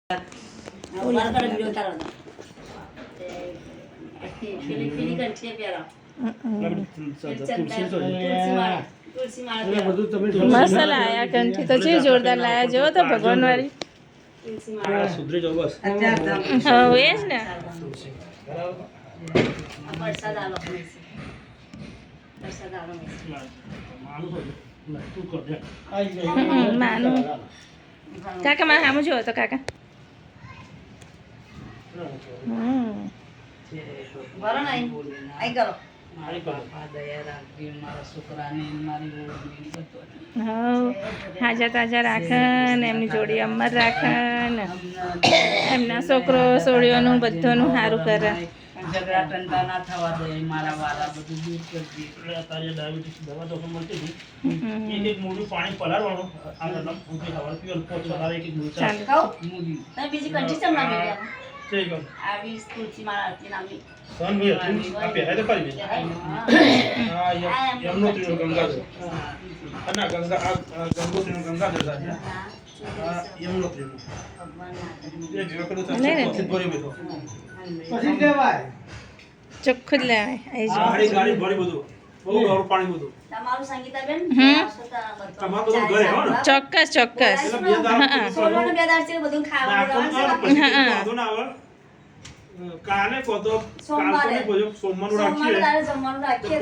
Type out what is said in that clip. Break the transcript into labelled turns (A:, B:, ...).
A: મસ્ત લાયા કંઠી તો જે જોરદાર લાયા જો તો ભગવાન વાળી
B: સુધરી જાવ બસ
A: હા એ જ ને માનું કાકા મારા સામું જોવો તો કાકા હાજા તાજા રાખે ને એમની જોડી અમર રાખે ને એમના છોકરો છોડીઓનું બધાનું સારું કરે
C: ઝઘડા ટંટા ના થવા દે મારા વાળા બધું દૂર કરી દે
B: અત્યારે ડાયાબિટીસ દવા તો મળતી હતી એક મોઢું પાણી પલાળવાનું આ ગરમ ઊંધી ખાવાનું પીવાનું પોત સવારે એક મોઢું
C: ખાઓ મૂડી તમે બીજી કંઠી ચમ ના મેળ્યા
B: થઈ ગયું
C: આવી તુલસી માળા હતી નામી
B: સન ભાઈ આ પહેરાય તો ખરી હા યમનો ત્રિનો ગંગા છે ના ગંગા આ ગંગોત્રીનો ગંગા છે આ યમનો ત્રિનો એ જીવકડો છે ભરી બેઠો
D: પછી કહેવાય
A: ચોખ્ખું જ લેવાય
B: ગાડી ગાડી ભરી બધું બહુ ગરમ પાણી બધું
C: તમારું સંગીતાબેન
B: તમારું બધું ઘરે હો ને
A: ચોક્કસ ચોક્કસ
C: સોલવાનું બે દાર છે બધું ખાવાનું
B: કાલે કો તો સોમવારે
C: સોમવારે જમવાનું રાખીએ